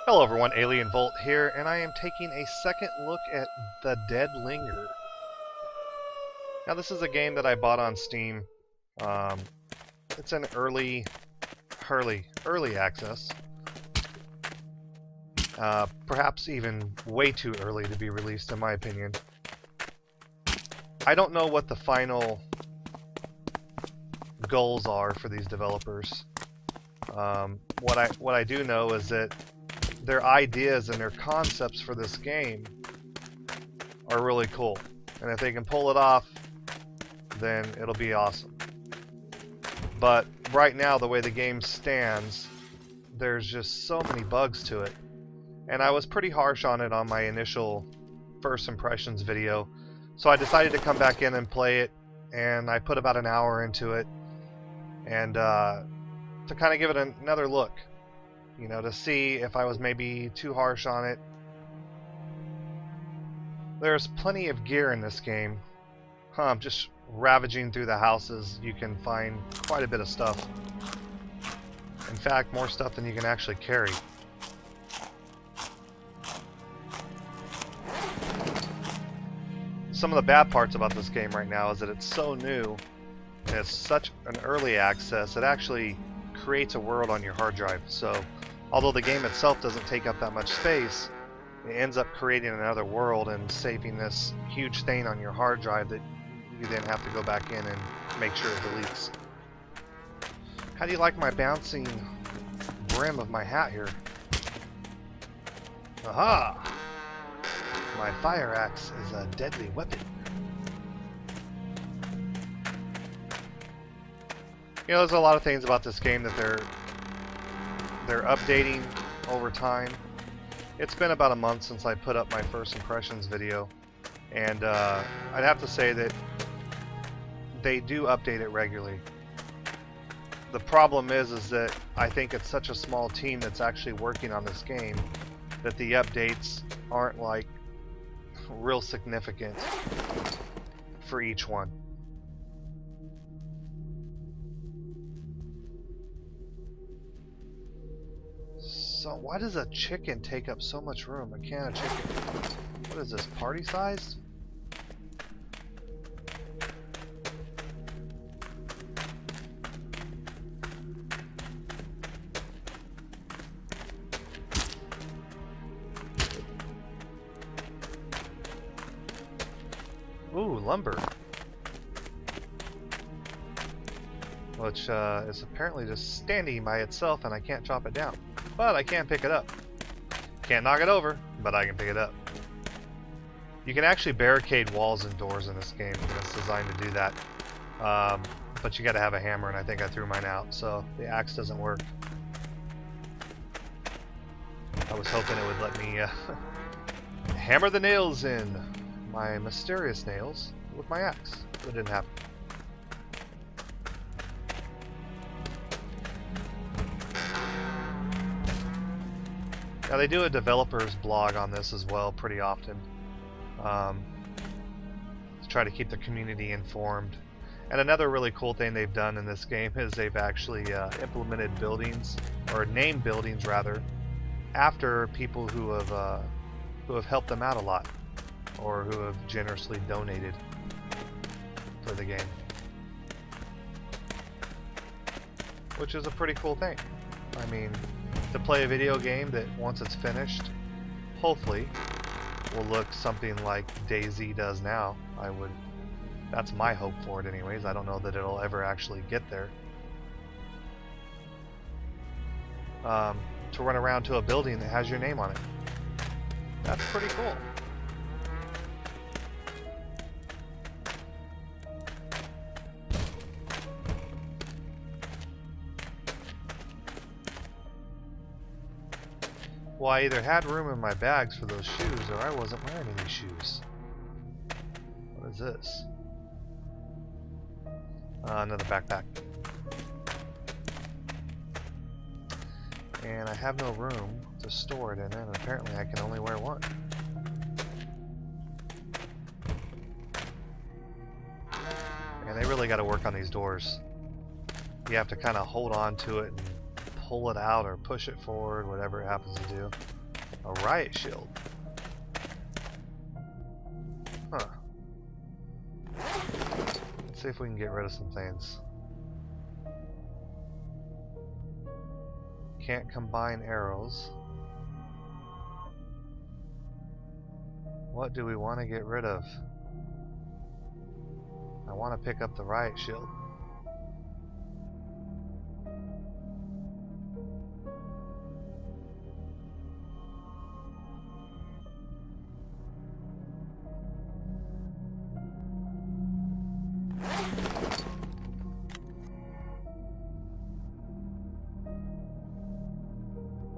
Hello everyone, Alien Volt here, and I am taking a second look at the Dead Linger. Now this is a game that I bought on Steam. It's an early access. Perhaps even way too early to be released in my opinion. I don't know what the final goals are for these developers. What I do know is that their ideas and their concepts for this game are really cool, and if they can pull it off, then it'll be awesome. But right now, the way the game stands, there's just so many bugs to it, and I was pretty harsh on it on my initial first impressions video, so I decided to come back in and play it, and I put about an hour into it, and to kind of give it another look. You know, to see if I was maybe too harsh on it. There's plenty of gear in this game. Just ravaging through the houses, you can find quite a bit of stuff. In fact, more stuff than you can actually carry. Some of the bad parts about this game right now is that it's so new, and it's such an early access, it actually creates a world on your hard drive. So although the game itself doesn't take up that much space, it ends up creating another world and saving this huge stain on your hard drive that you then have to go back in and make sure it deletes. How do you like my bouncing brim of my hat here? Aha! My fire axe is a deadly weapon. You know, there's a lot of things about this game that they're updating over time. It's been about a month since I put up my first impressions video, and I'd have to say that they do update it regularly. The problem is that I think it's such a small team that's actually working on this game that the updates aren't like real significant for each one. So why does a chicken take up so much room? A can of chicken. What is this, party sized? Ooh, lumber. Which is apparently just standing by itself and I can't chop it down. But I can pick it up. Can't knock it over, but I can pick it up. You can actually barricade walls and doors in this game, and it's designed to do that. But you gotta have a hammer, and I think I threw mine out, so the axe doesn't work. I was hoping it would let me hammer the nails in, my mysterious nails, with my axe. But it didn't happen. Now they do a developer's blog on this as well pretty often, to try to keep the community informed. And another really cool thing they've done in this game is they've actually implemented buildings, or named buildings rather, after people who have helped them out a lot, or who have generously donated for the game, which is a pretty cool thing. I mean, to play a video game that once it's finished, hopefully will look something like DayZ does now. That's my hope for it anyways. I don't know that it'll ever actually get there. To run around to a building that has your name on it. That's pretty cool. Well, I either had room in my bags for those shoes, or I wasn't wearing any shoes. What is this? Another backpack. And I have no room to store it in it, and apparently I can only wear one. And they really got to work on these doors. You have to kind of hold on to it and pull it out or push it forward, whatever it happens to do. A riot shield. Huh. Let's see if we can get rid of some things. Can't combine arrows. What do we want to get rid of? I want to pick up the riot shield.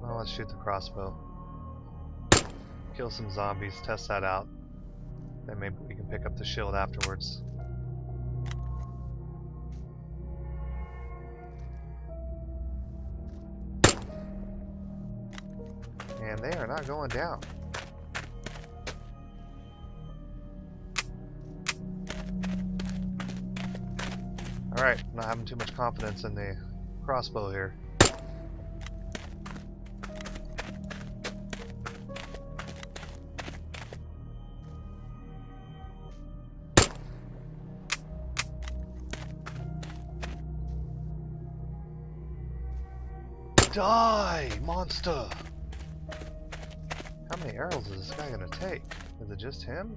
Well, let's shoot the crossbow. Kill some zombies, test that out. Then maybe we can pick up the shield afterwards. And they are not going down. Alright, not having too much confidence in the crossbow here. Die, monster! How many arrows is this guy gonna take? Is it just him?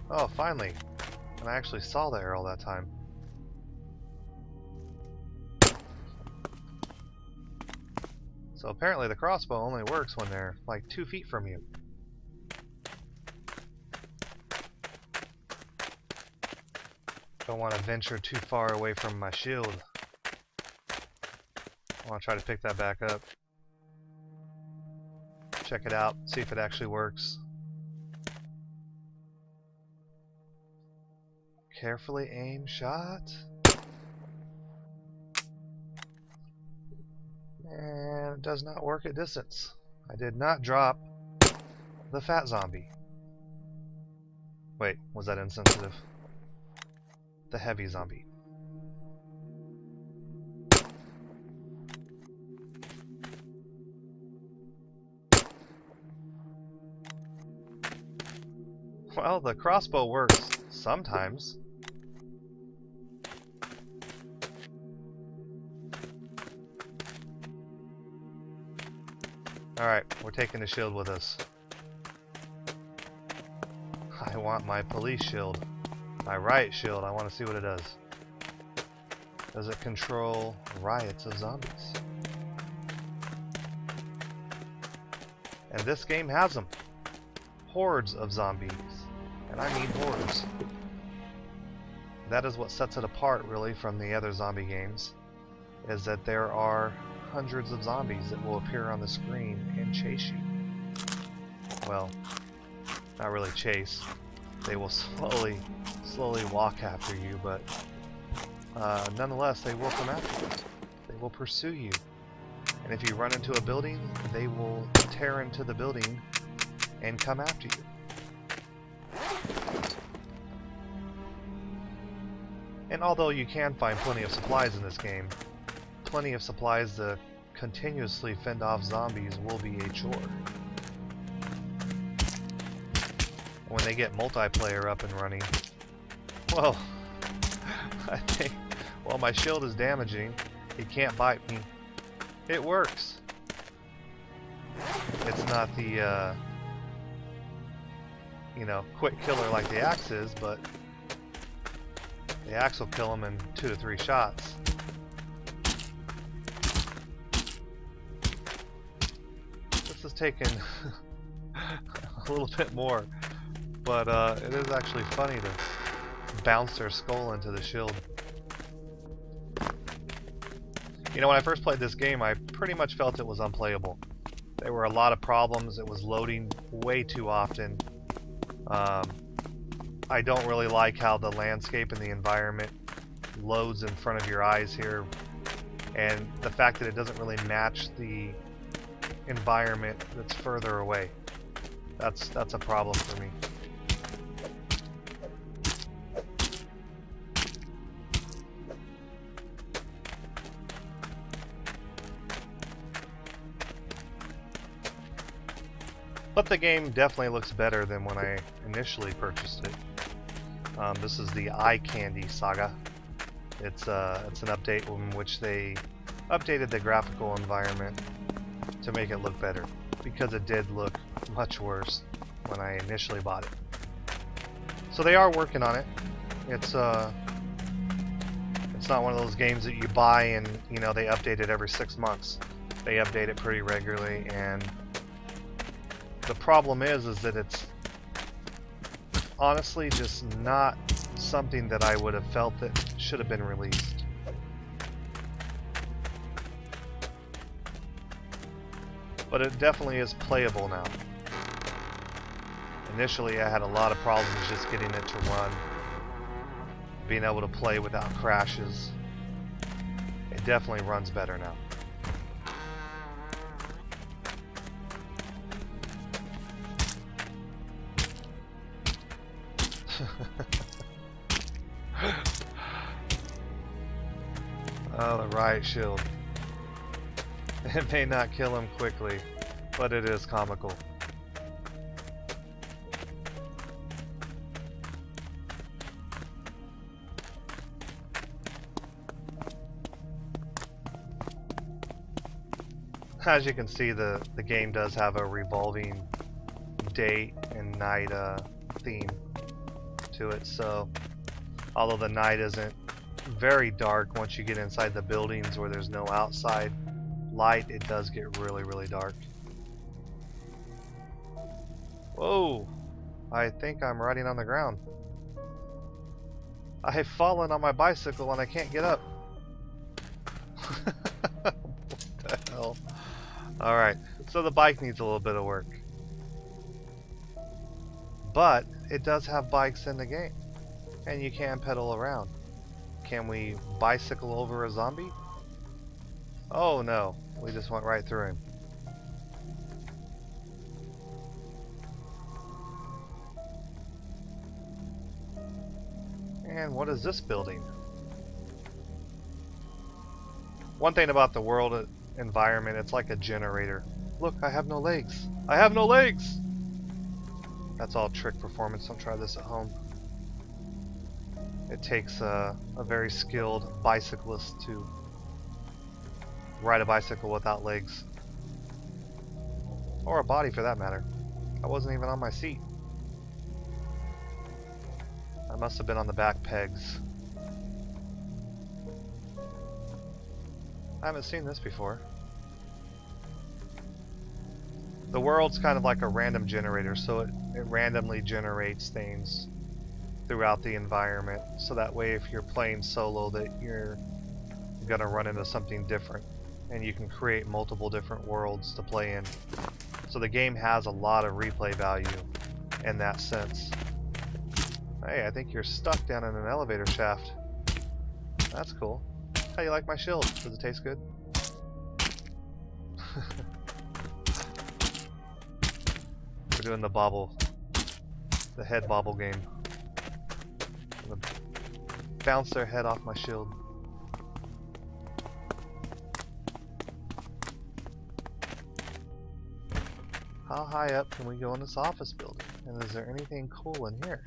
Oh, finally. And I actually saw the arrow that time. So apparently the crossbow only works when they're like 2 feet from you. Don't want to venture too far away from my shield. I want to try to pick that back up. Check it out, see if it actually works. Carefully aim shot. And it does not work at distance. I did not drop the fat zombie. Wait, was that insensitive? The heavy zombie. Well, the crossbow works sometimes. Alright, we're taking the shield with us. I want my police shield. My riot shield, I want to see what it does. Does it control riots of zombies? And this game has them. Hordes of zombies. And I mean hordes. That is what sets it apart, really, from the other zombie games. Is that there are hundreds of zombies that will appear on the screen and chase you. Well, not really chase. They will slowly walk after you, but nonetheless, they will come after you. They will pursue you. And if you run into a building, they will tear into the building and come after you. And although you can find plenty of supplies in this game, plenty of supplies to continuously fend off zombies will be a chore. When they get multiplayer up and running, well, I think, well, my shield is damaging. It can't bite me. It works. It's not the, you know, quick killer like the axe is, but the axe will kill them in 2 to 3 shots. This is taking a little bit more, but it is actually funny to bounce their skull into the shield. You know, when I first played this game, I pretty much felt it was unplayable. There were a lot of problems. It was loading way too often. I don't really like how the landscape and the environment loads in front of your eyes here, and the fact that it doesn't really match the environment that's further away. That's a problem for me. But the game definitely looks better than when I initially purchased it. This is the Eye Candy Saga. It's an update in which they updated the graphical environment to make it look better, because it did look much worse when I initially bought it. So they are working on it. It's not one of those games that you buy and they update it every 6 months. They update it pretty regularly, and the problem is that it's honestly just not something that I would have felt that should have been released. But it definitely is playable now. Initially I had a lot of problems just getting it to run, being able to play without crashes. It definitely runs better now. Oh, the riot shield. It may not kill him quickly, but it is comical. As you can see, the game does have a revolving day and night theme to it, so although the night isn't very dark, once you get inside the buildings where there's no outside light, it does get really, really dark. Whoa! I think I'm riding on the ground. I've fallen on my bicycle and I can't get up. What the hell? Alright, so the bike needs a little bit of work. But it does have bikes in the game, and you can pedal around. Can we bicycle over a zombie? Oh no, we just went right through him. And what is this building? One thing about the world environment, it's like a generator. Look, I have no legs. I have no legs! That's all trick performance. Don't try this at home. It takes a very skilled bicyclist to ride a bicycle without legs. Or a body for that matter. I wasn't even on my seat. I must have been on the back pegs. I haven't seen this before. The world's kind of like a random generator, so it randomly generates things throughout the environment, so that way if you're playing solo that you're gonna run into something different, and you can create multiple different worlds to play in. So the game has a lot of replay value in that sense. Hey, I think you're stuck down in an elevator shaft. That's cool. How you like my shield? Does it taste good? We're doing the bobble, the head bobble game. I'm gonna bounce their head off my shield. How high up can we go in this office building? And is there anything cool in here?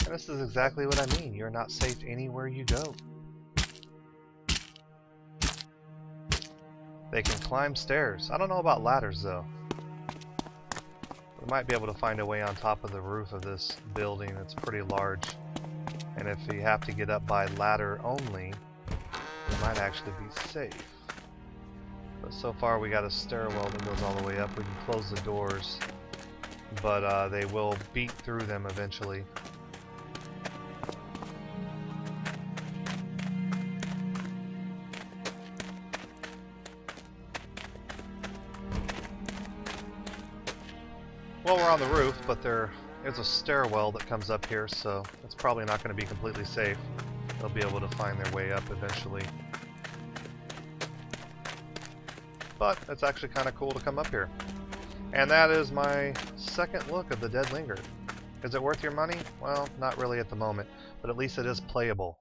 And this is exactly what I mean. You're not safe anywhere you go. They can climb stairs. I don't know about ladders though. We might be able to find a way on top of the roof of this building. It's pretty large. And if you have to get up by ladder only, it might actually be safe. But so far we got a stairwell that goes all the way up. We can close the doors, but they will beat through them eventually. Well, we're on the roof, but there is a stairwell that comes up here, so it's probably not going to be completely safe. They'll be able to find their way up eventually. But it's actually kind of cool to come up here. And that is my second look of the Dead Linger. Is it worth your money? Well, not really at the moment, but at least it is playable.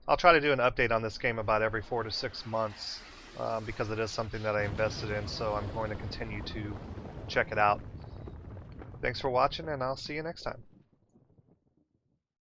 I'll try to do an update on this game about every 4 to 6 months because it is something that I invested in, so I'm going to continue to check it out. Thanks for watching, and I'll see you next time.